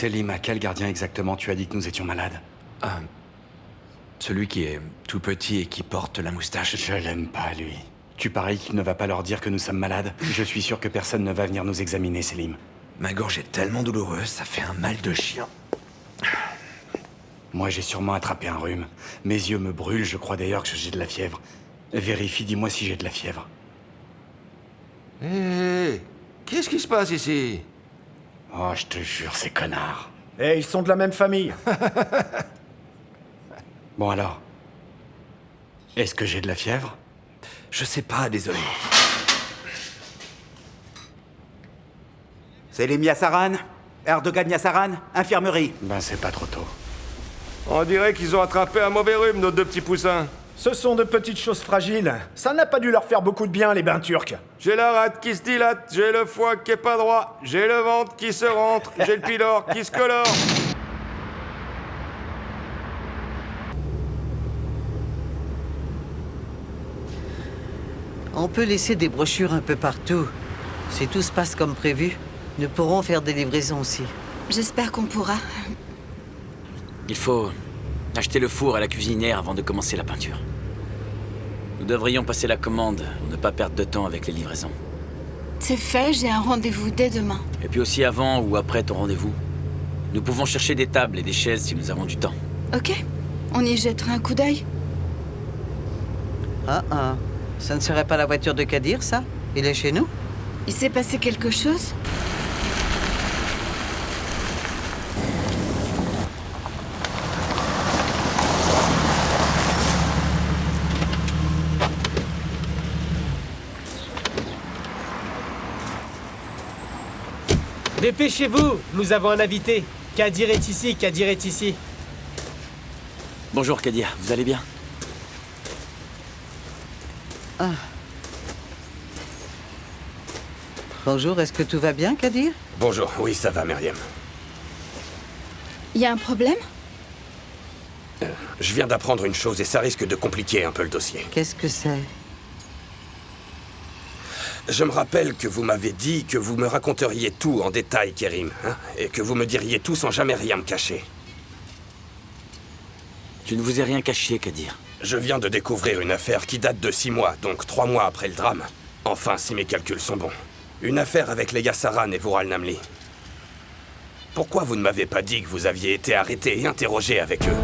Selim, à quel gardien exactement tu as dit que nous étions malades? Celui qui est tout petit et qui porte la moustache. Je l'aime pas, lui. Tu paries qu'il ne va pas leur dire que nous sommes malades? Je suis sûr que personne ne va venir nous examiner, Selim. Ma gorge est tellement douloureuse, ça fait un mal de chien. Moi, j'ai sûrement attrapé un rhume. Mes yeux me brûlent, je crois d'ailleurs que j'ai de la fièvre. Vérifie, dis-moi si j'ai de la fièvre. Hé, qu'est-ce qui se passe ici? Oh, je te jure, ces connards. Eh, ils sont de la même famille. Bon alors, est-ce que j'ai de la fièvre? Je sais pas, désolé. Selim Yassaran, Erdogan Yassaran, infirmerie. Ben, c'est pas trop tôt. On dirait qu'ils ont attrapé un mauvais rhume, nos deux petits poussins. Ce sont de petites choses fragiles. Ça n'a pas dû leur faire beaucoup de bien, les bains turcs. J'ai la rate qui se dilate, j'ai le foie qui est pas droit, j'ai le ventre qui se rentre, j'ai le pylore qui se colore. On peut laisser des brochures un peu partout. Si tout se passe comme prévu, nous pourrons faire des livraisons aussi. J'espère qu'on pourra. Il faut acheter le four à la cuisinière avant de commencer la peinture. Nous devrions passer la commande pour ne pas perdre de temps avec les livraisons. C'est fait, j'ai un rendez-vous dès demain. Et puis aussi avant ou après ton rendez-vous, nous pouvons chercher des tables et des chaises si nous avons du temps. Ok, on y jettera un coup d'œil. Ça ne serait pas la voiture de Kadir, ça? Il est chez nous? Il s'est passé quelque chose? Dépêchez-vous, nous avons un invité. Kadir est ici, Kadir est ici. Bonjour Kadir, vous allez bien? Bonjour, est-ce que tout va bien, Kadir? Bonjour, oui, ça va, Myriam. Il y a un problème? Je viens d'apprendre une chose et ça risque de compliquer un peu le dossier. Qu'est-ce que c'est? Je me rappelle que vous m'avez dit que vous me raconteriez tout en détail, Kerim, hein, et que vous me diriez tout sans jamais rien me cacher. Je ne vous ai rien caché, Kadir. Je viens de découvrir une affaire qui date de 6 mois, donc 3 mois après le drame. Enfin, si mes calculs sont bons. Une affaire avec les Yassaran et Vural Namli. Pourquoi vous ne m'avez pas dit que vous aviez été arrêté et interrogé avec eux?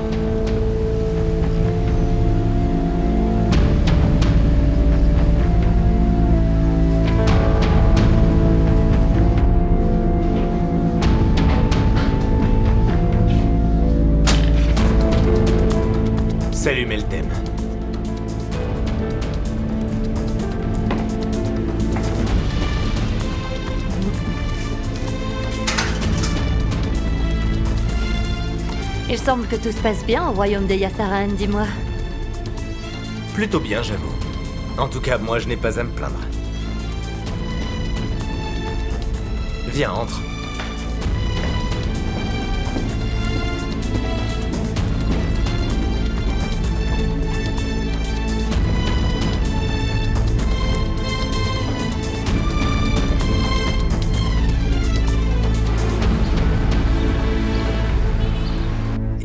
Salut Meltem. Il semble que tout se passe bien au royaume des Yassaran, dis-moi. Plutôt bien, j'avoue. En tout cas, moi, je n'ai pas à me plaindre. Viens, entre.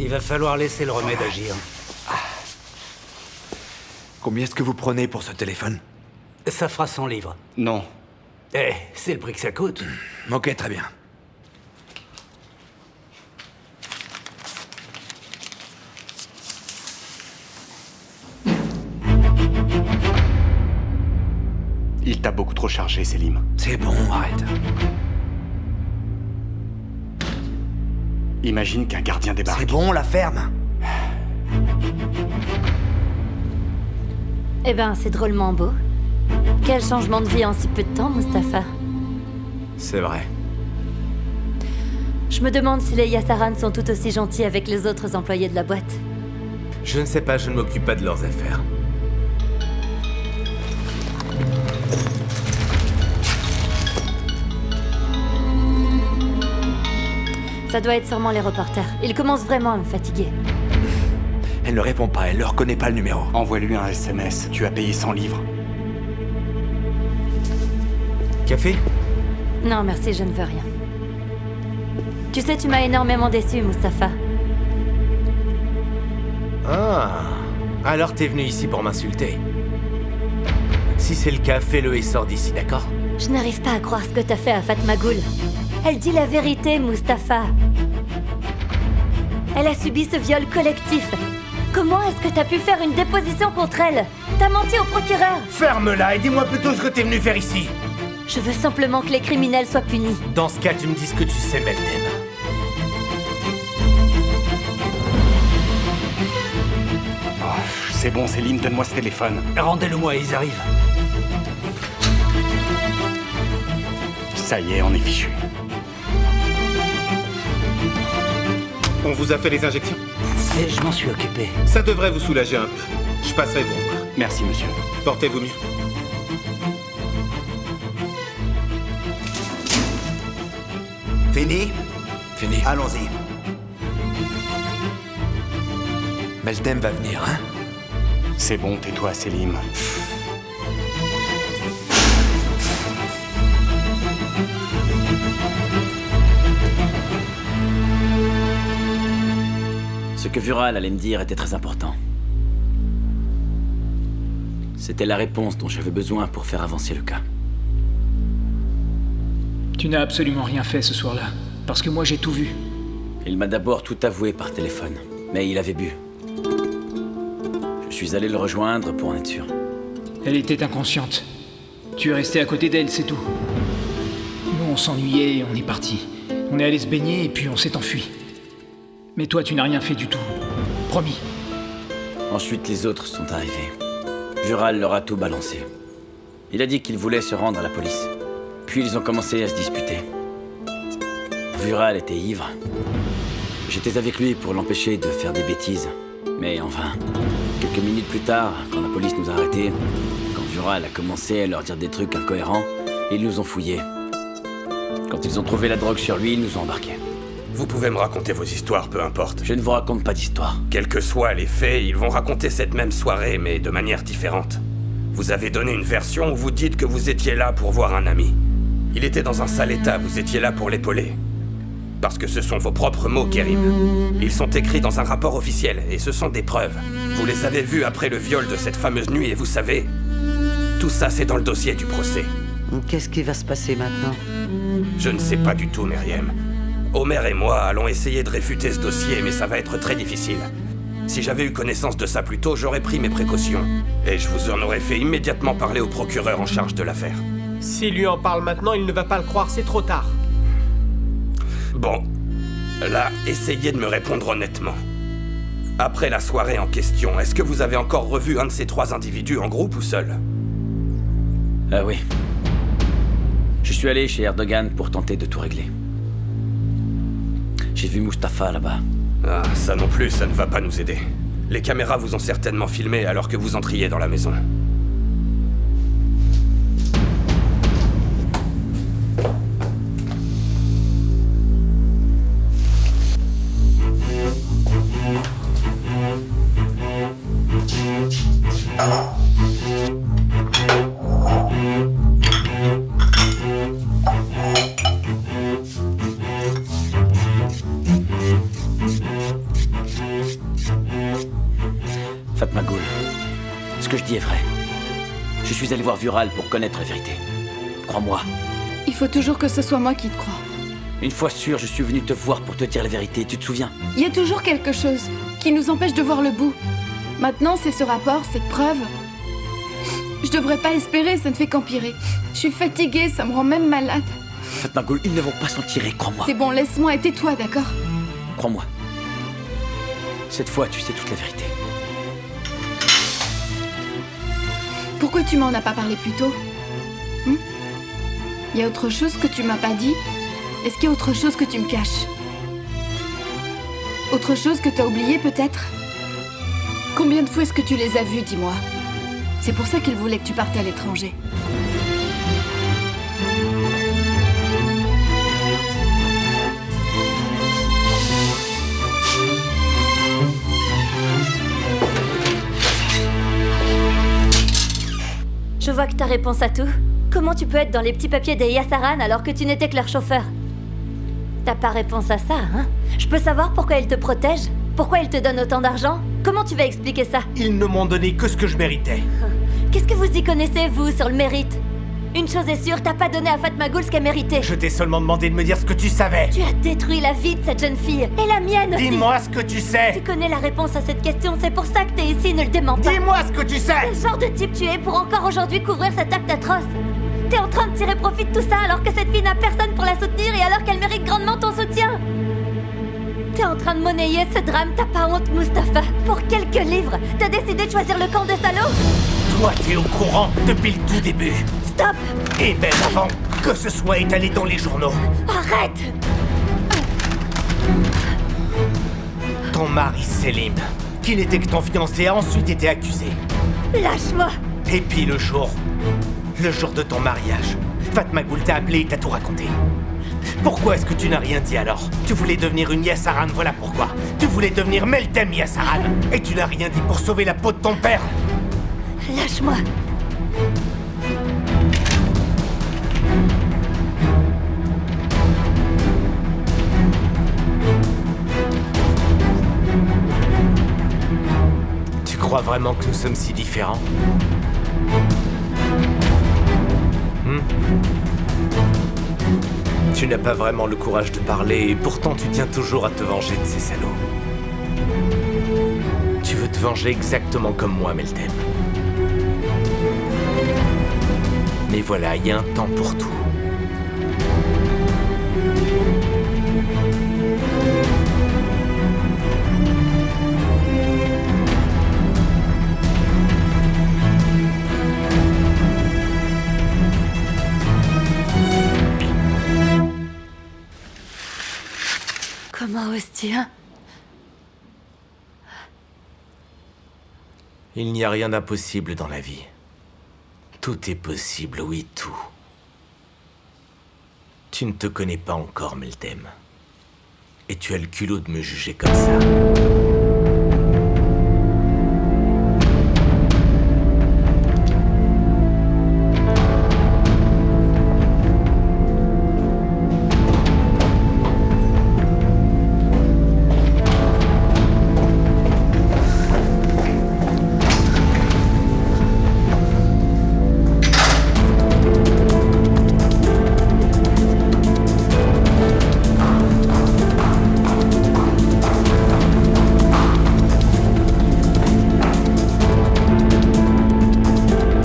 Il va falloir laisser le remède agir. Combien est-ce que vous prenez pour ce téléphone? Ça fera 100 livres. Non. Eh, c'est le prix que ça coûte. Ok, très bien. Il t'a beaucoup trop chargé, Selim. C'est bon, arrête. Imagine qu'un gardien débarque. C'est bon, la ferme. Eh ben, c'est drôlement beau. Quel changement de vie en si peu de temps, Mustapha. C'est vrai. Je me demande si les Yassaran sont tout aussi gentils avec les autres employés de la boîte. Je ne sais pas, je ne m'occupe pas de leurs affaires. Ça doit être sûrement les reporters. Ils commencent vraiment à me fatiguer. Elle ne répond pas, elle ne reconnaît pas le numéro. Envoie-lui un SMS. Tu as payé 100 livres. Café? Non, merci, je ne veux rien. Tu sais, tu m'as énormément déçu, Mustapha. Ah, alors t'es venu ici pour m'insulter. Si c'est le cas, fais-le et sors d'ici, d'accord? Je n'arrive pas à croire ce que t'as fait à Fatma Ghoul. Elle dit la vérité, Mustapha. Elle a subi ce viol collectif. Comment est-ce que t'as pu faire une déposition contre elle? T'as menti au procureur. Ferme-la et dis-moi plutôt ce que t'es venu faire ici. Je veux simplement que les criminels soient punis. Dans ce cas, tu me dis ce que tu sais, Meldem. Oh, c'est bon, Selim, donne-moi ce téléphone. Rendez-le-moi, ils arrivent. Ça y est, on est fichu. On vous a fait les injections? Et je m'en suis occupé. Ça devrait vous soulager un peu. Je passerai vous voir. Merci, monsieur. Portez-vous mieux. Fini? Fini. Allons-y. Meldem va venir, hein? C'est bon, tais-toi, Selim. Ce que Vural allait me dire était très important. C'était la réponse dont j'avais besoin pour faire avancer le cas. Tu n'as absolument rien fait ce soir-là, parce que moi j'ai tout vu. Il m'a d'abord tout avoué par téléphone, mais il avait bu. Je suis allé le rejoindre pour en être sûr. Elle était inconsciente. Tu es resté à côté d'elle, c'est tout. Nous, on s'ennuyait et on est parti. On est allé se baigner et puis on s'est enfui. Mais toi, tu n'as rien fait du tout. Promis. Ensuite, les autres sont arrivés. Vural leur a tout balancé. Il a dit qu'il voulait se rendre à la police. Puis ils ont commencé à se disputer. Vural était ivre. J'étais avec lui pour l'empêcher de faire des bêtises. Mais enfin, quelques minutes plus tard, quand la police nous a arrêtés, quand Vural a commencé à leur dire des trucs incohérents, ils nous ont fouillés. Quand ils ont trouvé la drogue sur lui, ils nous ont embarqués. Vous pouvez me raconter vos histoires, peu importe. Je ne vous raconte pas d'histoire. Quels que soient les faits, ils vont raconter cette même soirée, mais de manière différente. Vous avez donné une version où vous dites que vous étiez là pour voir un ami. Il était dans un sale état, vous étiez là pour l'épauler. Parce que ce sont vos propres mots, Kerim. Ils sont écrits dans un rapport officiel, et ce sont des preuves. Vous les avez vus après le viol de cette fameuse nuit, et vous savez... Tout ça, c'est dans le dossier du procès. Qu'est-ce qui va se passer maintenant? Je ne sais pas du tout, Myriam. Omer et moi allons essayer de réfuter ce dossier, mais ça va être très difficile. Si j'avais eu connaissance de ça plus tôt, j'aurais pris mes précautions. Et je vous en aurais fait immédiatement parler au procureur en charge de l'affaire. S'il lui en parle maintenant, il ne va pas le croire, c'est trop tard. Bon, là, essayez de me répondre honnêtement. Après la soirée en question, est-ce que vous avez encore revu un de ces trois individus en groupe ou seul? Ah oui. Je suis allé chez Erdogan pour tenter de tout régler. J'ai vu Mustapha là-bas. Ah, ça non plus, ça ne va pas nous aider. Les caméras vous ont certainement filmé alors que vous entriez dans la maison. Fatma Ghoul, ce que je dis est vrai. Je suis allé voir Vural pour connaître la vérité. Crois-moi. Il faut toujours que ce soit moi qui te croie. Une fois sûr, je suis venu te voir pour te dire la vérité, tu te souviens? Il y a toujours quelque chose qui nous empêche de voir le bout. Maintenant, c'est ce rapport, cette preuve. Je devrais pas espérer, ça ne fait qu'empirer. Je suis fatiguée, ça me rend même malade. Fatma Ghoul, ils ne vont pas s'en tirer, crois-moi. C'est bon, laisse-moi et tais-toi, d'accord? Crois-moi. Cette fois, tu sais toute la vérité. Pourquoi tu m'en as pas parlé plus tôt? Il y a autre chose que tu m'as pas dit? Est-ce qu'il y a autre chose que tu me caches? Autre chose que t'as oublié, peut-être? Combien de fois est-ce que tu les as vus, dis-moi? C'est pour ça qu'ils voulaient que tu partes à l'étranger. Je vois que t'as réponse à tout. Comment tu peux être dans les petits papiers des Yassaran alors que tu n'étais que leur chauffeur? T'as pas réponse à ça, hein? Je peux savoir pourquoi ils te protègent? Pourquoi ils te donnent autant d'argent? Comment tu vas expliquer ça? Ils ne m'ont donné que ce que je méritais. Qu'est-ce que vous y connaissez, vous, sur le mérite? Une chose est sûre, t'as pas donné à Fatma Ghoul ce qu'elle méritait. Je t'ai seulement demandé de me dire ce que tu savais. Tu as détruit la vie de cette jeune fille. Et la mienne aussi. Dis-moi ce que tu sais. Tu connais la réponse à cette question, c'est pour ça que t'es ici, ne le dément pas. Dis-moi ce que tu sais. Quel genre de type tu es pour encore aujourd'hui couvrir cet acte atroce? T'es en train de tirer profit de tout ça alors que cette fille n'a personne pour la soutenir et alors qu'elle mérite grandement ton soutien. T'es en train de monnayer ce drame, t'as pas honte, Mustapha? Pour quelques livres, t'as décidé de choisir le camp des salauds? Toi, t'es au courant depuis le tout début. Stop! Et même avant que ce soit étalé dans les journaux. Arrête! Ton mari, Selim, qui n'était que ton fiancé, a ensuite été accusé. Lâche-moi! Et puis le jour de ton mariage, Fatma Ghoul t'a appelé et t'a tout raconté. Pourquoi est-ce que tu n'as rien dit alors? Tu voulais devenir une Yassaran, voilà pourquoi. Tu voulais devenir Meltem Yassaran. Et tu n'as rien dit pour sauver la peau de ton père. Lâche-moi! Tu crois vraiment que nous sommes si différents? Tu n'as pas vraiment le courage de parler et pourtant tu tiens toujours à te venger de ces salauds. Tu veux te venger exactement comme moi, Meltem. Mais voilà, il y a un temps pour tout. Comment oses-tu, hein? Il n'y a rien d'impossible dans la vie. Tout est possible, oui, tout. Tu ne te connais pas encore, Meltem. Et tu as le culot de me juger comme ça.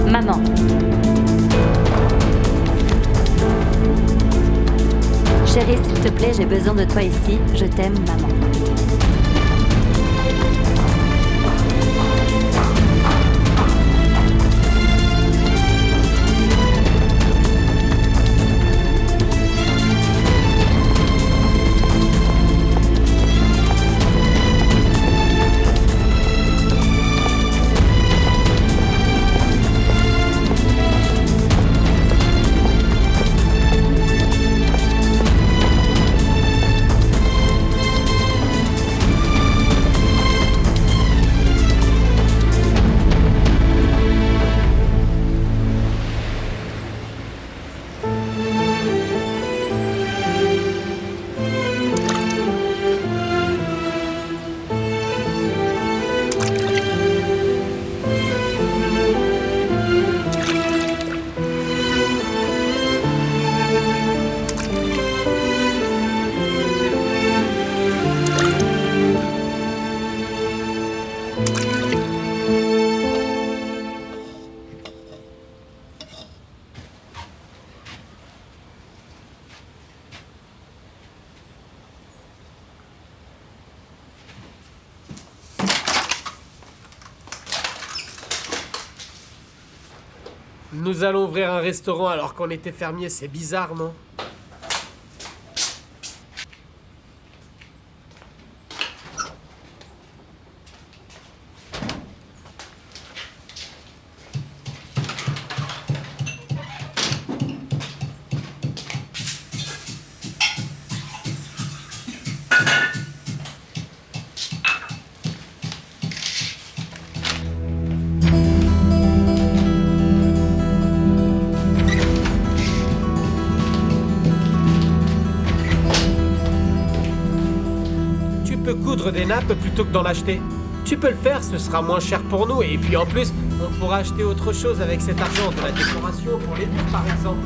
Maman. Chérie, s'il te plaît, j'ai besoin de toi ici. Je t'aime, maman. Nous allons ouvrir un restaurant alors qu'on était fermier, c'est bizarre, non? peux coudre des nappes plutôt que d'en acheter. Tu peux le faire, ce sera moins cher pour nous. Et puis en plus, on pourra acheter autre chose avec cet argent, de la décoration pour les murs par exemple.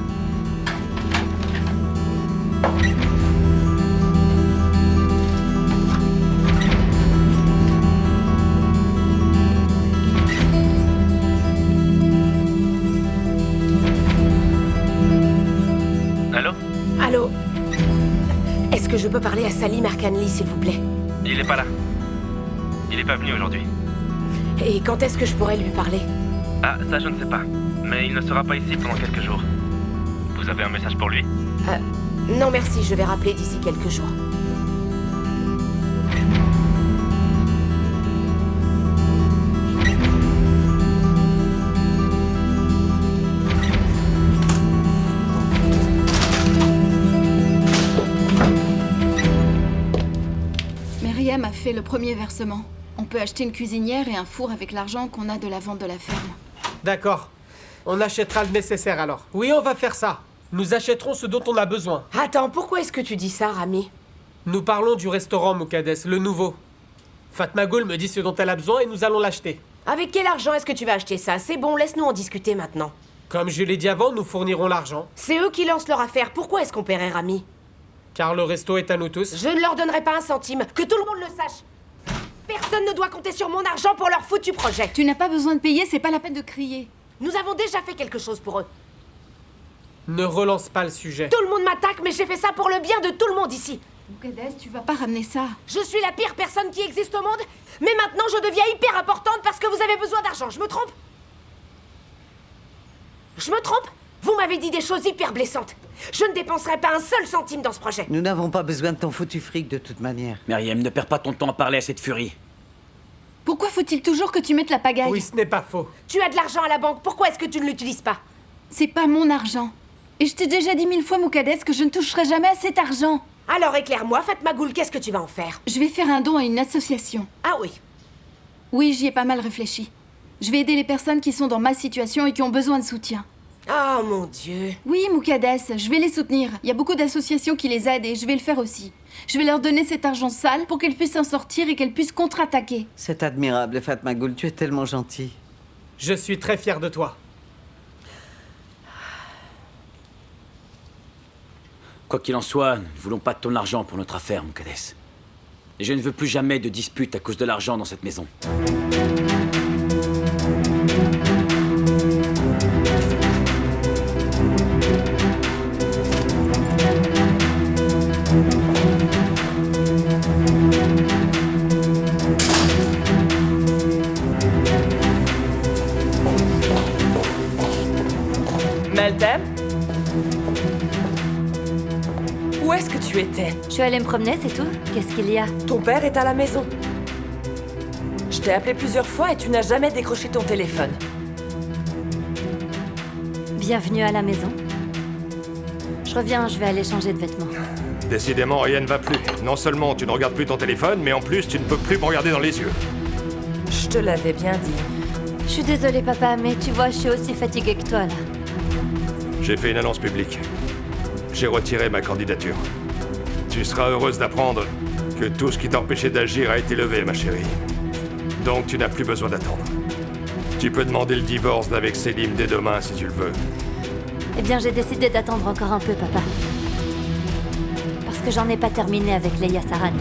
Allô? Allô? Est-ce que je peux parler à Salim Arkanli, s'il vous plaît? Il est pas là. Il est pas venu aujourd'hui. Et quand est-ce que je pourrais lui parler? Ah, ça je ne sais pas. Mais il ne sera pas ici pendant quelques jours. Vous avez un message pour lui? Non merci, je vais rappeler d'ici quelques jours. Myriam a fait le premier versement. On peut acheter une cuisinière et un four avec l'argent qu'on a de la vente de la ferme. D'accord. On achètera le nécessaire alors. Oui, on va faire ça. Nous achèterons ce dont on a besoin. Attends, pourquoi est-ce que tu dis ça, Rami? Nous parlons du restaurant Moukades, le nouveau. Fatma Goul me dit ce dont elle a besoin et nous allons l'acheter. Avec quel argent est-ce que tu vas acheter ça? C'est bon, laisse-nous en discuter maintenant. Comme je l'ai dit avant, nous fournirons l'argent. C'est eux qui lancent leur affaire, pourquoi est-ce qu'on paierait Rami? Car le resto est à nous tous. Je ne leur donnerai pas un centime, que tout le monde le sache. Personne ne doit compter sur mon argent pour leur foutu projet. Tu n'as pas besoin de payer, c'est pas la peine de crier. Nous avons déjà fait quelque chose pour eux. Ne relance pas le sujet. Tout le monde m'attaque, mais j'ai fait ça pour le bien de tout le monde ici. Moukades, tu vas pas ramener ça. Je suis la pire personne qui existe au monde, mais maintenant je deviens hyper importante parce que vous avez besoin d'argent. Je me trompe? Je me trompe? Vous m'avez dit des choses hyper blessantes. Je ne dépenserai pas un seul centime dans ce projet. Nous n'avons pas besoin de ton foutu fric de toute manière. Myriam, ne perds pas ton temps à parler à cette furie. Pourquoi faut-il toujours que tu mettes la pagaille? Oui, ce n'est pas faux. Tu as de l'argent à la banque, pourquoi est-ce que tu ne l'utilises pas? C'est pas mon argent. Et je t'ai déjà dit 1000 fois, Moukades, que je ne toucherai jamais à cet argent. Alors éclaire-moi, Fatma Goul, qu'est-ce que tu vas en faire? Je vais faire un don à une association. Ah oui? Oui, j'y ai pas mal réfléchi. Je vais aider les personnes qui sont dans ma situation et qui ont besoin de soutien. Oh mon Dieu. Oui, Moukades, je vais les soutenir. Il y a beaucoup d'associations qui les aident et je vais le faire aussi. Je vais leur donner cet argent sale pour qu'elles puissent s'en sortir et qu'elles puissent contre-attaquer. C'est admirable, Fatma Goul, tu es tellement gentil. Je suis très fier de toi. Quoi qu'il en soit, nous ne voulons pas de ton argent pour notre affaire, Moukades. Et je ne veux plus jamais de dispute à cause de l'argent dans cette maison. Meltem? Où est-ce que tu étais? Je suis allée me promener, c'est tout. Qu'est-ce qu'il y a? Ton père est à la maison. Je t'ai appelé plusieurs fois et tu n'as jamais décroché ton téléphone. Bienvenue à la maison. Je reviens, je vais aller changer de vêtements. Décidément, rien ne va plus. Non seulement tu ne regardes plus ton téléphone, mais en plus tu ne peux plus me regarder dans les yeux. Je te l'avais bien dit. Je suis désolée, papa, mais tu vois, je suis aussi fatiguée que toi, là. J'ai fait une annonce publique. J'ai retiré ma candidature. Tu seras heureuse d'apprendre que tout ce qui t'empêchait d'agir a été levé, ma chérie. Donc tu n'as plus besoin d'attendre. Tu peux demander le divorce d'avec Selim dès demain si tu le veux. Eh bien, j'ai décidé d'attendre encore un peu, papa. Parce que j'en ai pas terminé avec Leia Saran.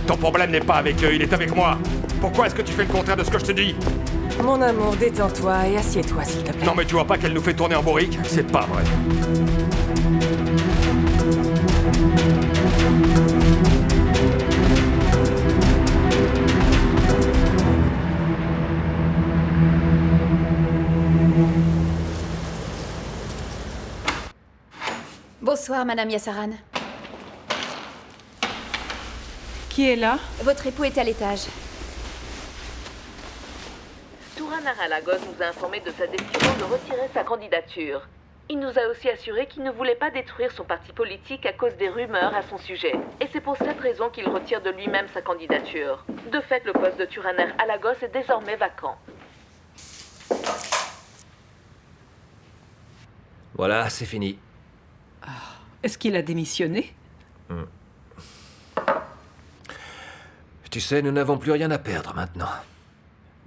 Ton problème n'est pas avec eux, il est avec moi. Pourquoi est-ce que tu fais le contraire de ce que je te dis? Mon amour, détends-toi et assieds-toi, s'il te plaît. Non mais tu vois pas qu'elle nous fait tourner en bourrique? C'est pas vrai. Bonsoir, Madame Yassaran. Qui est là? Votre époux est à l'étage. Turanar Alagos nous a informé de sa décision de retirer sa candidature. Il nous a aussi assuré qu'il ne voulait pas détruire son parti politique à cause des rumeurs à son sujet. Et c'est pour cette raison qu'il retire de lui-même sa candidature. De fait, le poste de Turanar Alagos est désormais vacant. Voilà, c'est fini. Est-ce qu'il a démissionné? Tu sais, nous n'avons plus rien à perdre maintenant.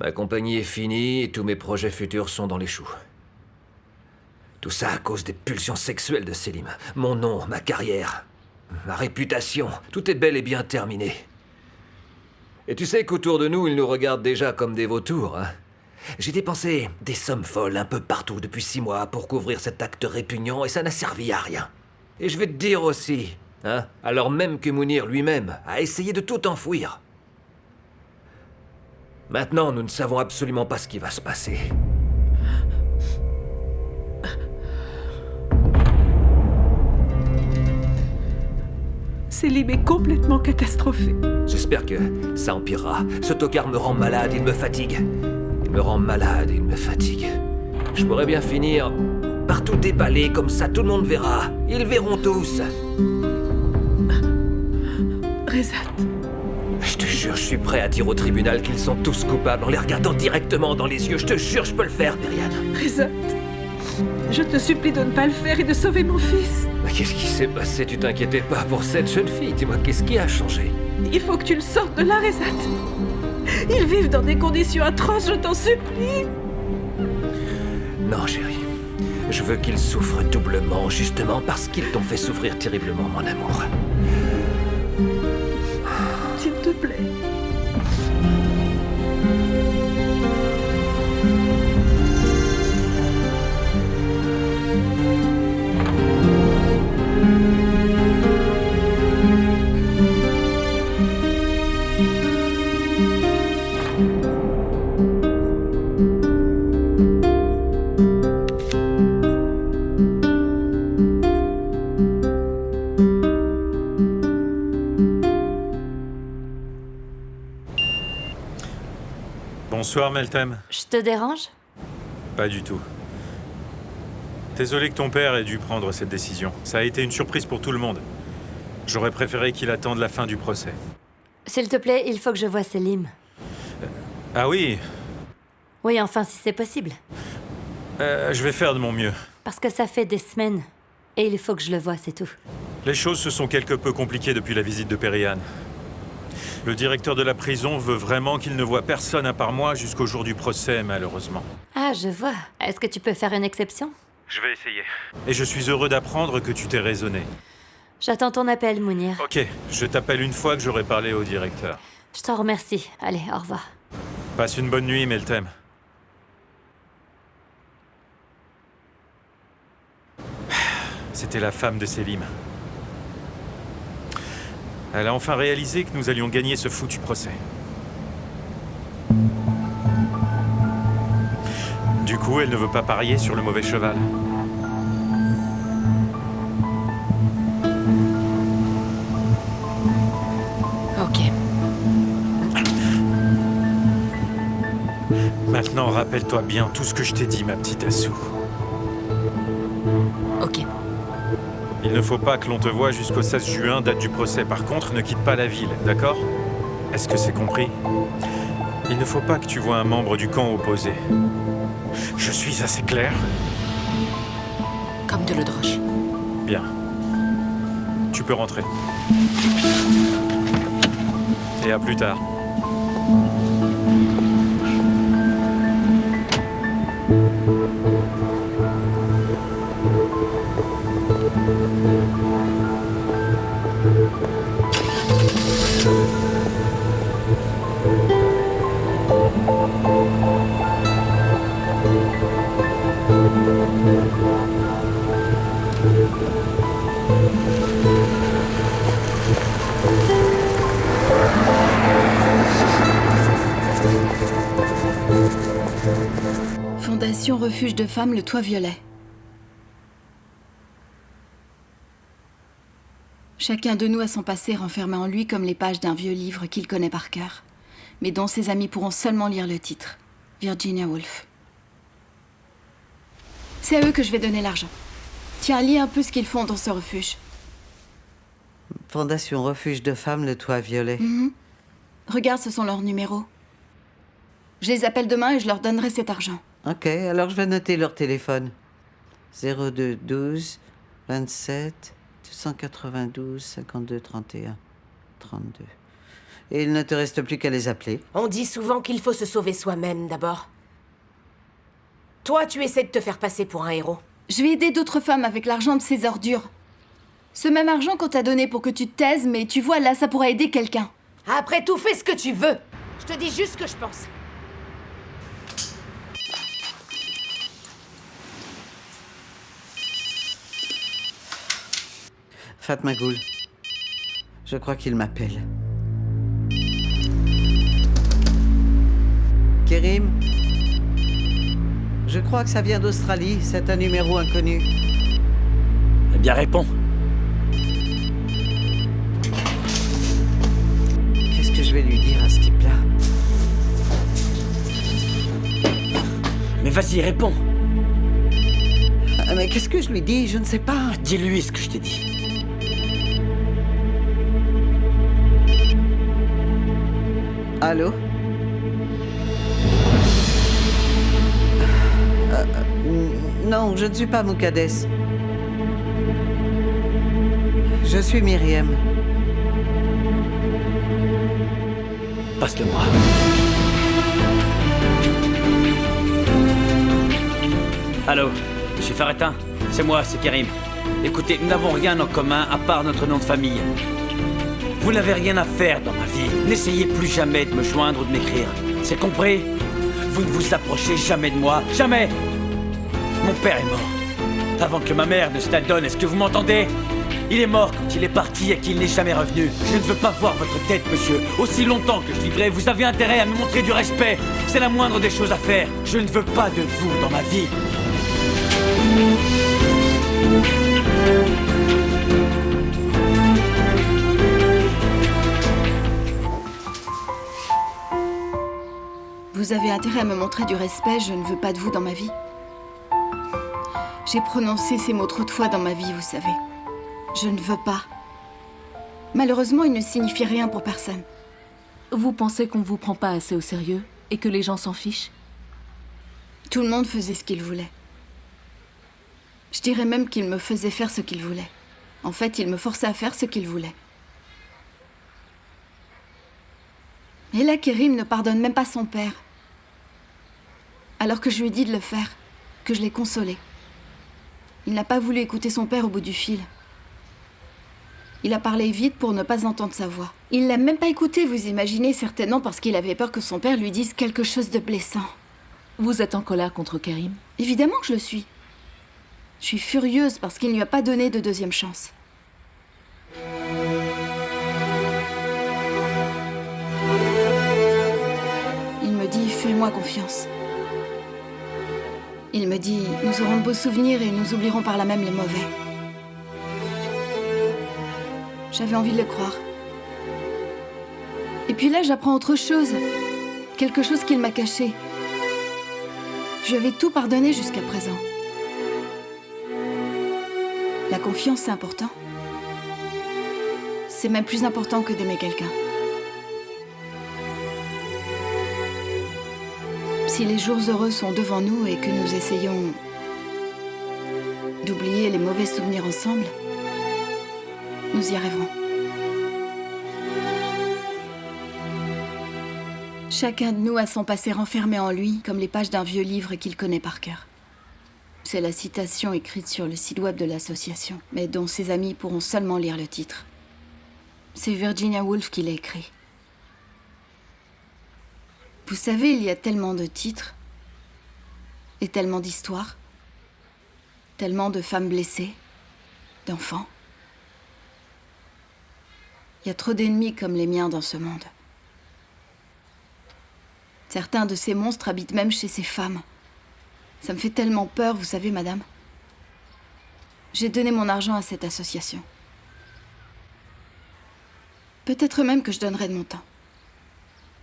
Ma compagnie est finie et tous mes projets futurs sont dans les choux. Tout ça à cause des pulsions sexuelles de Selim. Mon nom, ma carrière, ma réputation, tout est bel et bien terminé. Et tu sais qu'autour de nous, ils nous regardent déjà comme des vautours, hein. J'ai dépensé des sommes folles un peu partout depuis 6 mois pour couvrir cet acte répugnant et ça n'a servi à rien. Et je vais te dire aussi, hein, alors même que Mounir lui-même a essayé de tout enfouir. Maintenant, nous ne savons absolument pas ce qui va se passer. Selim est complètement catastrophé. J'espère que ça empirera. Ce tocard me rend malade, il me fatigue. Il me rend malade, il me fatigue. Je pourrais bien finir par tout déballer, comme ça tout le monde verra. Ils verront tous. Rezat. Je te jure, je suis prêt à dire au tribunal qu'ils sont tous coupables en les regardant directement dans les yeux. Je te jure, je peux le faire, Myriam. Rezat, je te supplie de ne pas le faire et de sauver mon fils. Mais qu'est-ce qui s'est passé? Tu t'inquiétais pas pour cette jeune fille. Dis-moi, qu'est-ce qui a changé? Il faut que tu le sortes de là, Rezat. Ils vivent dans des conditions atroces, je t'en supplie. Non, chérie. Je veux qu'ils souffrent doublement, justement parce qu'ils t'ont fait souffrir terriblement, mon amour. S'il te plaît. Bonsoir, Meltem. Je te dérange? Pas du tout. Désolé que ton père ait dû prendre cette décision. Ça a été une surprise pour tout le monde. J'aurais préféré qu'il attende la fin du procès. S'il te plaît, il faut que je voie Selim. Ah oui? Oui, enfin, si c'est possible. Je vais faire de mon mieux. Parce que ça fait des semaines. Et il faut que je le voie, c'est tout. Les choses se sont quelque peu compliquées depuis la visite de Perihan. Le directeur de la prison veut vraiment qu'il ne voie personne à part moi jusqu'au jour du procès, malheureusement. Ah, je vois. Est-ce que tu peux faire une exception? Je vais essayer. Et je suis heureux d'apprendre que tu t'es raisonné. J'attends ton appel, Mounir. Ok, je t'appelle une fois que j'aurai parlé au directeur. Je t'en remercie. Allez, au revoir. Passe une bonne nuit, Meltem. C'était la femme de Selim. Elle a enfin réalisé que nous allions gagner ce foutu procès. Du coup, elle ne veut pas parier sur le mauvais cheval. Ok. Maintenant, rappelle-toi bien tout ce que je t'ai dit, ma petite Assou. Ok. Il ne faut pas que l'on te voie jusqu'au 16 juin, date du procès. Par contre, ne quitte pas la ville, d'accord? Est-ce que c'est compris? Il ne faut pas que tu vois un membre du camp opposé. Je suis assez clair? Comme de l'eau de roche. Bien. Tu peux rentrer. Et à plus tard. Fondation Refuge de femmes, le toit violet. Chacun de nous a son passé renfermé en lui comme les pages d'un vieux livre qu'il connaît par cœur, mais dont ses amis pourront seulement lire le titre. Virginia Woolf. C'est à eux que je vais donner l'argent. Tiens, lis un peu ce qu'ils font dans ce refuge. Fondation Refuge de femmes, le toit violet. Regarde, ce sont leurs numéros. Je les appelle demain et je leur donnerai cet argent. Ok, alors je vais noter leur téléphone. 02 12 27 292 52 31 32. Et il ne te reste plus qu'à les appeler. On dit souvent qu'il faut se sauver soi-même d'abord. Toi, tu essaies de te faire passer pour un héros. Je vais aider d'autres femmes avec l'argent de ces ordures. Ce même argent qu'on t'a donné pour que tu te taises, mais tu vois, là, ça pourrait aider quelqu'un. Après tout, fais ce que tu veux. Je te dis juste ce que je pense. Fatma Ghoul. Je crois qu'il m'appelle. Kerim? Je crois que ça vient d'Australie, c'est un numéro inconnu. Eh bien, réponds. Qu'est-ce que je vais lui dire à ce type-là? Mais vas-y, réponds. Mais qu'est-ce que je lui dis? Je ne sais pas. Dis-lui ce que je t'ai dit. Allô? Non, je ne suis pas Moukadès. Je suis Myriam. Passe-le-moi. Allô, je suis Faretin. C'est moi, c'est Kerim. Écoutez, nous n'avons rien en commun à part notre nom de famille. Vous n'avez rien à faire dans ma vie. N'essayez plus jamais de me joindre ou de m'écrire. C'est compris? Vous ne vous approchez jamais de moi. Jamais! Mon père est mort. Avant que ma mère ne se l'adonne, est-ce que vous m'entendez? Il est mort quand il est parti et qu'il n'est jamais revenu. Je ne veux pas voir votre tête, monsieur. Aussi longtemps que je vivrai, vous avez intérêt à me montrer du respect. C'est la moindre des choses à faire. Je ne veux pas de vous dans ma vie. Vous avez intérêt à me montrer du respect, je ne veux pas de vous dans ma vie. J'ai prononcé ces mots trop de fois dans ma vie, vous savez. Je ne veux pas. Malheureusement, ils ne signifient rien pour personne. Vous pensez qu'on ne vous prend pas assez au sérieux et que les gens s'en fichent? Tout le monde faisait ce qu'il voulait. Je dirais même qu'il me faisait faire ce qu'il voulait. En fait, il me forçait à faire ce qu'il voulait. Et là, Kerim ne pardonne même pas son père. Alors que je lui ai dit de le faire, que je l'ai consolé. Il n'a pas voulu écouter son père au bout du fil. Il a parlé vite pour ne pas entendre sa voix. Il l'a même pas écouté, vous imaginez, certainement parce qu'il avait peur que son père lui dise quelque chose de blessant. Vous êtes en colère contre Kerim? Évidemment que je le suis. Je suis furieuse parce qu'il ne lui a pas donné de deuxième chance. Il me dit « Fais-moi confiance ». Il me dit « Nous aurons de beaux souvenirs et nous oublierons par là même les mauvais ». J'avais envie de le croire. Et puis là, j'apprends autre chose. Quelque chose qu'il m'a caché. Je lui avais tout pardonné jusqu'à présent. La confiance, c'est important. C'est même plus important que d'aimer quelqu'un. Si les jours heureux sont devant nous et que nous essayons d'oublier les mauvais souvenirs ensemble, nous y arriverons. Chacun de nous a son passé renfermé en lui, comme les pages d'un vieux livre qu'il connaît par cœur. C'est la citation écrite sur le site web de l'association, mais dont ses amis pourront seulement lire le titre. C'est Virginia Woolf qui l'a écrit. Vous savez, il y a tellement de titres, et tellement d'histoires, tellement de femmes blessées, d'enfants. Il y a trop d'ennemis comme les miens dans ce monde. Certains de ces monstres habitent même chez ces femmes. Ça me fait tellement peur, vous savez, madame. J'ai donné mon argent à cette association. Peut-être même que je donnerai de mon temps.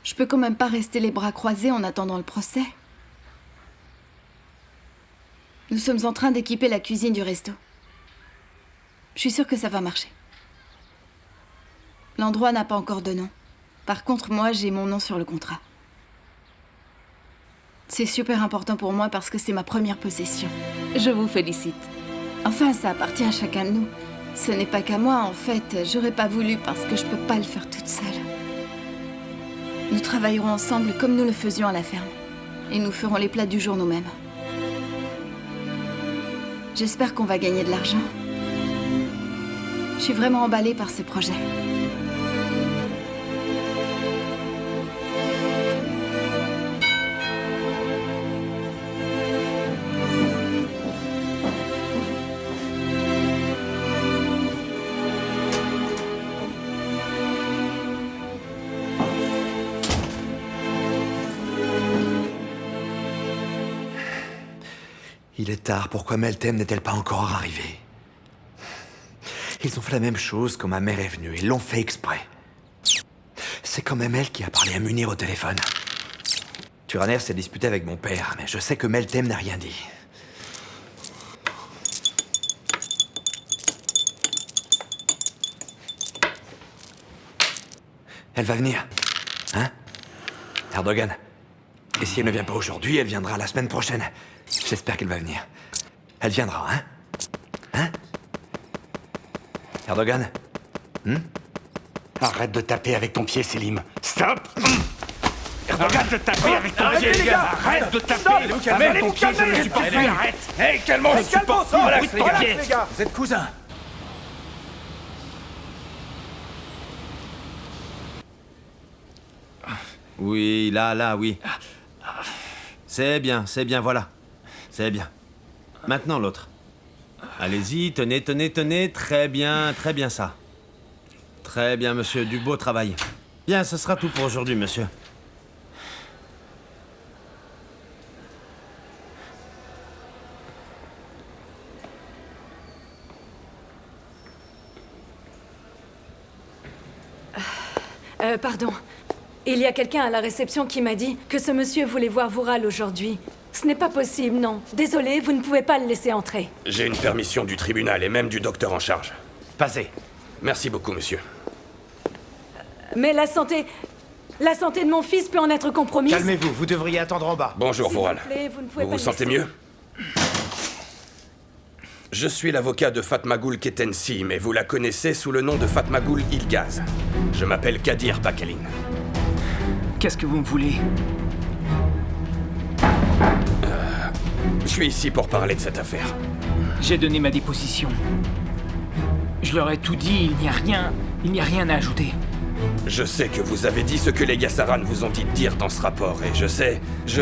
Je peux quand même pas rester les bras croisés en attendant le procès. Nous sommes en train d'équiper la cuisine du resto. Je suis sûre que ça va marcher. L'endroit n'a pas encore de nom. Par contre, moi, j'ai mon nom sur le contrat. C'est super important pour moi parce que c'est ma première possession. Je vous félicite. Enfin, ça appartient à chacun de nous. Ce n'est pas qu'à moi, en fait. J'aurais pas voulu parce que je peux pas le faire toute seule. Nous travaillerons ensemble comme nous le faisions à la ferme. Et nous ferons les plats du jour nous-mêmes. J'espère qu'on va gagner de l'argent. Je suis vraiment emballée par ces projets. Il est tard, pourquoi Meltem n'est-elle pas encore arrivée? Ils ont fait la même chose quand ma mère est venue, ils l'ont fait exprès. C'est quand même elle qui a parlé à Munir au téléphone. Turaner s'est disputé avec mon père, mais je sais que Meltem n'a rien dit. Elle va venir, hein? Erdogan. Et si elle ne vient pas aujourd'hui, elle viendra la semaine prochaine. J'espère qu'elle va venir. Elle viendra, hein? Hein? Erdogan? Arrête de taper avec ton pied, Selim. Stop! Arrête de taper avec ton pied, les gars! Arrête de taper! Mets ton pied, je ne suis pas fait! Arrête! Hey, calme-toi! Relax, les gars! Vous êtes cousins! Oui, là, oui. C'est bien, voilà. C'est bien. Maintenant l'autre. Allez-y, tenez, très bien ça. Très bien, monsieur, du beau travail. Bien, ce sera tout pour aujourd'hui, monsieur. Pardon. Il y a quelqu'un à la réception qui m'a dit que ce monsieur voulait voir Vural aujourd'hui. Ce n'est pas possible, non. Désolé, vous ne pouvez pas le laisser entrer. J'ai une permission du tribunal et même du docteur en charge. Passez. Merci beaucoup, monsieur. Mais la santé de mon fils peut en être compromise. Calmez-vous, vous devriez attendre en bas. Bonjour, Vural. Vous vous sentez mieux? Je suis l'avocat de Fatmagul Ketensi, mais vous la connaissez sous le nom de Fatmagul Ilgaz. Je m'appelle Kadir Bakalin. Qu'est-ce que vous me voulez? Je suis ici pour parler de cette affaire. J'ai donné ma déposition. Je leur ai tout dit, il n'y a rien à ajouter. Je sais que vous avez dit ce que les Yassaran vous ont dit de dire dans ce rapport, et je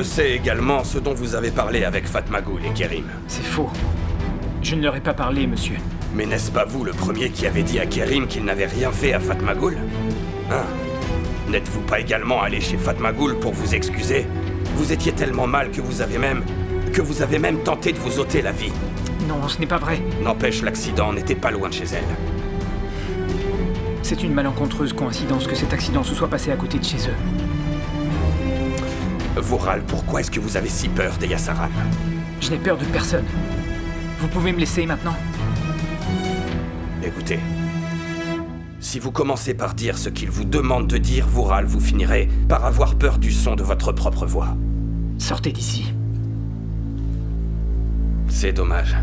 sais également ce dont vous avez parlé avec Fatmagul et Kerim. C'est faux. Je ne leur ai pas parlé, monsieur. Mais n'est-ce pas vous le premier qui avait dit à Kerim qu'il n'avait rien fait à Fatmagul? Hein? N'êtes-vous pas également allé chez Fatmagul pour vous excuser? Vous étiez tellement mal que vous avez même tenté de vous ôter la vie. Non, ce n'est pas vrai. N'empêche, l'accident n'était pas loin de chez elle. C'est une malencontreuse coïncidence que cet accident se soit passé à côté de chez eux. Vural, pourquoi est-ce que vous avez si peur des Yassaran? Je n'ai peur de personne. Vous pouvez me laisser maintenant? Écoutez, si vous commencez par dire ce qu'il vous demande de dire, Vural, vous finirez par avoir peur du son de votre propre voix. Sortez d'ici. C'est dommage.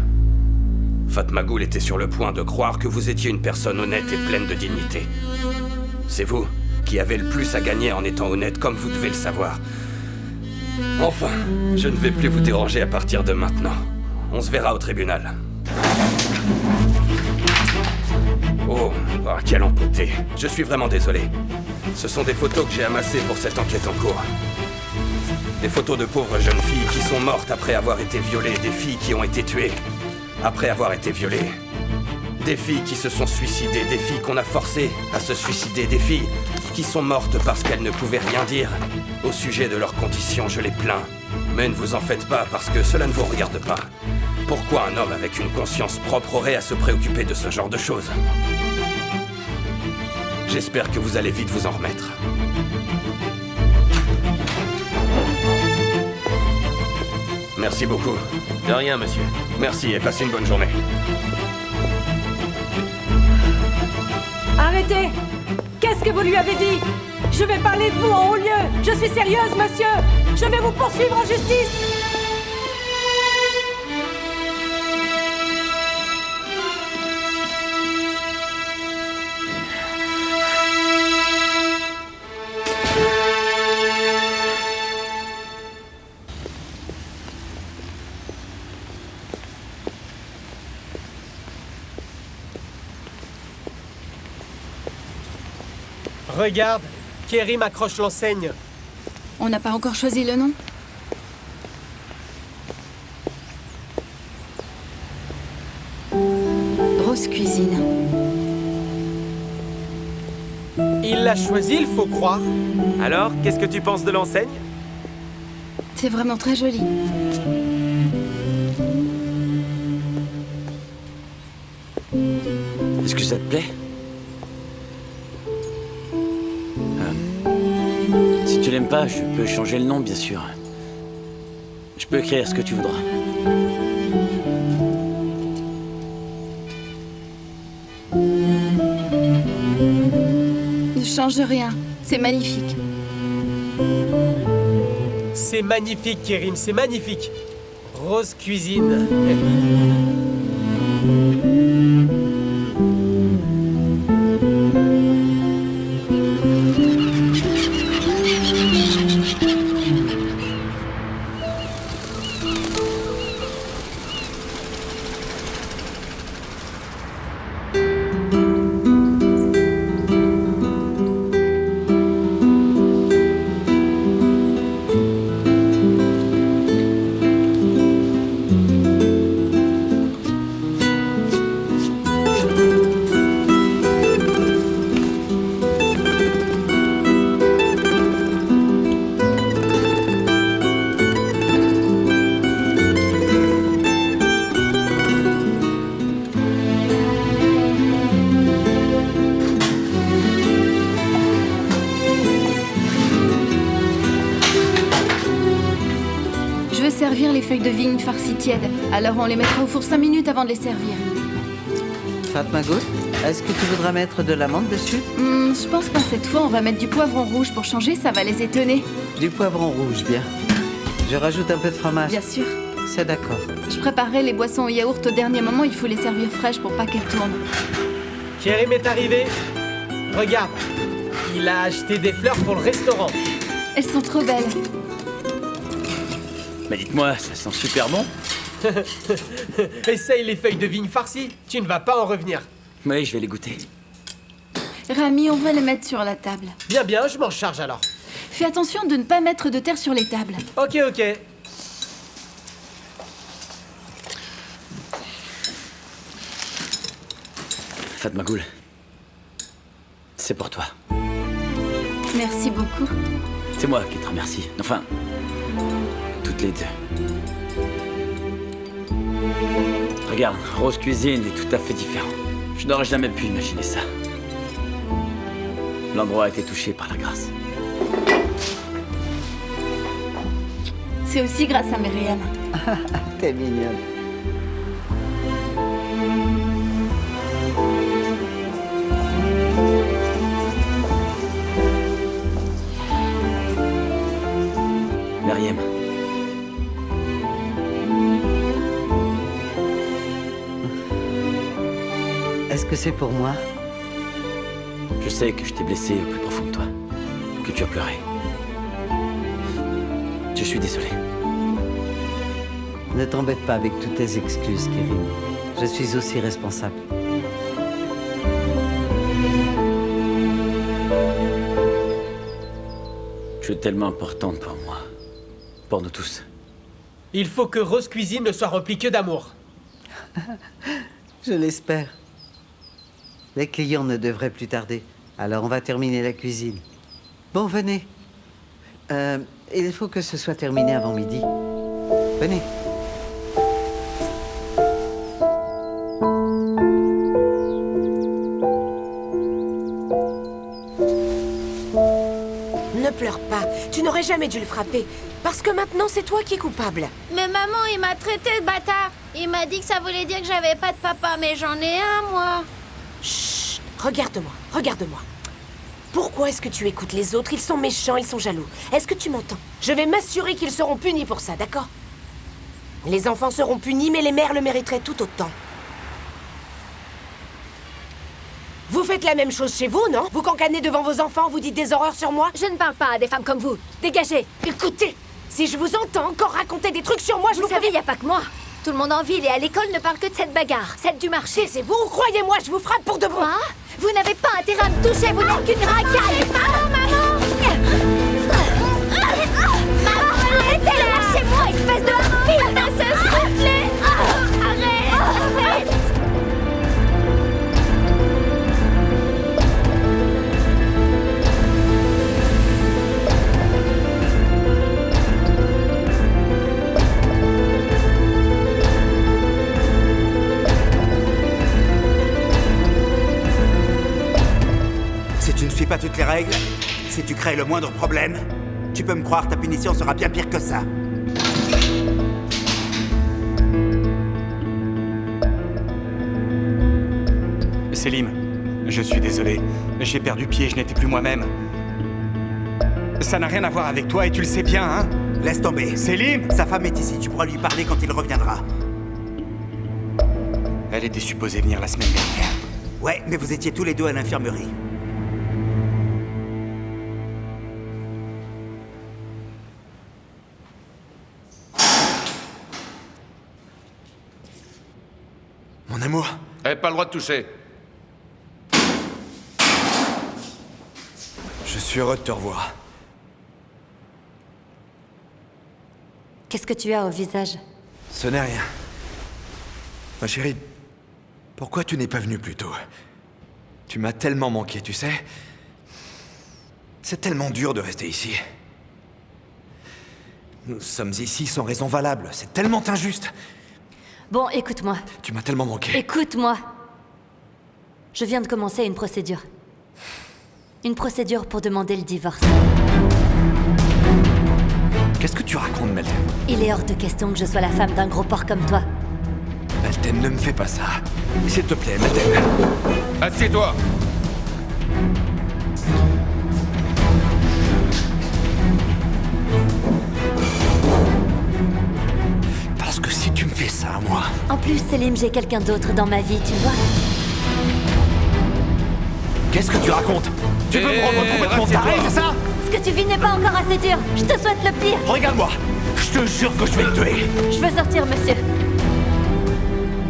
Fatmagul était sur le point de croire que vous étiez une personne honnête et pleine de dignité. C'est vous qui avez le plus à gagner en étant honnête, comme vous devez le savoir. Enfin, je ne vais plus vous déranger à partir de maintenant. On se verra au tribunal. Oh, quelle empotée. Je suis vraiment désolé. Ce sont des photos que j'ai amassées pour cette enquête en cours. Des photos de pauvres jeunes filles qui sont mortes après avoir été violées, des filles qui ont été tuées après avoir été violées, des filles qui se sont suicidées, des filles qu'on a forcées à se suicider, des filles qui sont mortes parce qu'elles ne pouvaient rien dire au sujet de leurs conditions, je les plains. Mais ne vous en faites pas parce que cela ne vous regarde pas. Pourquoi un homme avec une conscience propre aurait à se préoccuper de ce genre de choses? J'espère que vous allez vite vous en remettre. Merci beaucoup. De rien, monsieur. Merci et passez une bonne journée. Arrêtez! Qu'est-ce que vous lui avez dit? Je vais parler de vous en haut lieu. Je suis sérieuse, monsieur. Je vais vous poursuivre en justice. Regarde, Kerry m'accroche l'enseigne. On n'a pas encore choisi le nom? Rose Cuisine. Il l'a choisi, il faut croire. Alors, qu'est-ce que tu penses de l'enseigne? C'est vraiment très joli. Est-ce que ça te plaît? Si tu l'aimes pas, je peux changer le nom, bien sûr. Je peux écrire ce que tu voudras. Ne change rien. C'est magnifique. C'est magnifique, Kérim, c'est magnifique. Rose Cuisine. Servir les feuilles de vigne farcies tièdes. Alors on les mettra au four 5 minutes avant de les servir. Fatma Goul, est-ce que tu voudras mettre de l'amande dessus? Je pense pas cette fois. On va mettre du poivron rouge pour changer, ça va les étonner. Du poivron rouge, bien. Je rajoute un peu de fromage. Bien sûr. C'est d'accord. Je préparerai les boissons au yaourt au dernier moment. Il faut les servir fraîches pour pas qu'elles tournent. Kérim est arrivé. Regarde, il a acheté des fleurs pour le restaurant. Elles sont trop belles. Mais dites-moi, ça sent super bon. Essaye les feuilles de vigne farcies, tu ne vas pas en revenir. Oui, je vais les goûter. Rami, on va les mettre sur la table. Bien, bien, je m'en charge alors. Fais attention de ne pas mettre de terre sur les tables. Ok, ok. Fatma Goul, c'est pour toi. Merci beaucoup. C'est moi qui te remercie. Enfin, toutes les deux. Regarde, Rose Cuisine est tout à fait différent. Je n'aurais jamais pu imaginer ça. L'endroit a été touché par la grâce. C'est aussi grâce à Myriam. T'es mignonne. Myriam. Est-ce que c'est pour moi? Je sais que je t'ai blessé au plus profond de toi. Que tu as pleuré. Je suis désolé. Ne t'embête pas avec toutes tes excuses, Kérim. Je suis aussi responsable. Tu es tellement importante pour moi. Pour nous tous. Il faut que Rose Cuisine ne soit remplie que d'amour. Je l'espère. Les clients ne devraient plus tarder. Alors on va terminer la cuisine. Bon, venez. Il faut que ce soit terminé avant midi. Venez. Ne pleure pas. Tu n'aurais jamais dû le frapper. Parce que maintenant, c'est toi qui es coupable. Mais maman, il m'a traité de bâtard. Il m'a dit que ça voulait dire que j'avais pas de papa, mais j'en ai un, moi. Chut. Regarde-moi. Regarde-moi. Pourquoi est-ce que tu écoutes les autres? Ils sont méchants, ils sont jaloux. Est-ce que tu m'entends? Je vais m'assurer qu'ils seront punis pour ça, d'accord? Les enfants seront punis, mais les mères le mériteraient tout autant. Vous faites la même chose chez vous, non? Vous cancanez devant vos enfants, vous dites des horreurs sur moi? Je ne parle pas à des femmes comme vous. Dégagez! Écoutez, si je vous entends encore raconter des trucs sur moi, je vous savez, il n'y a pas que moi. Tout le monde en ville et à l'école ne parle que de cette bagarre, celle du marché. C'est vous, croyez-moi, je vous frappe pour de bon. Quoi? Vous n'avez pas intérêt à me toucher, vous n'êtes qu'une racaille! suis pas toutes les règles, si tu crées le moindre problème, tu peux me croire, ta punition sera bien pire que ça. Selim, je suis désolé. J'ai perdu pied, je n'étais plus moi-même. Ça n'a rien à voir avec toi et tu le sais bien, hein? Laisse tomber. Selim! Sa femme est ici, tu pourras lui parler quand il reviendra. Elle était supposée venir la semaine dernière. Ouais, mais vous étiez tous les deux à l'infirmerie. Mon amour. Eh, pas le droit de toucher. Je suis heureux de te revoir. Qu'est-ce que tu as au visage? Ce n'est rien. Ma chérie, pourquoi tu n'es pas venue plus tôt? Tu m'as tellement manqué, tu sais. C'est tellement dur de rester ici. Nous sommes ici sans raison valable. C'est tellement injuste. Bon, écoute-moi. Tu m'as tellement manqué. Écoute-moi. Je viens de commencer une procédure. Une procédure pour demander le divorce. Qu'est-ce que tu racontes, Meltem? Il est hors de question que je sois la femme d'un gros porc comme toi. Meltem, ne me fais pas ça. S'il te plaît, Meltem. Assieds-toi. Parce que si tu me fais ça, moi... En plus, Selim, j'ai quelqu'un d'autre dans ma vie, tu vois? Qu'est-ce que tu racontes? Tu veux me rendre complètement taré, c'est ça? Ce que tu vis n'est pas encore assez dur. Je te souhaite le pire. Regarde-moi. Je te jure que je vais te tuer. Je veux sortir, monsieur.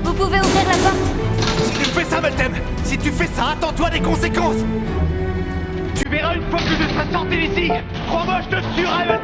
Vous pouvez ouvrir la porte? Si tu me fais ça, Meltem, si tu fais ça, attends-toi des conséquences. Tu verras une fois que je serai sorti d'ici. Crois-moi, je te tuerai, Meltem.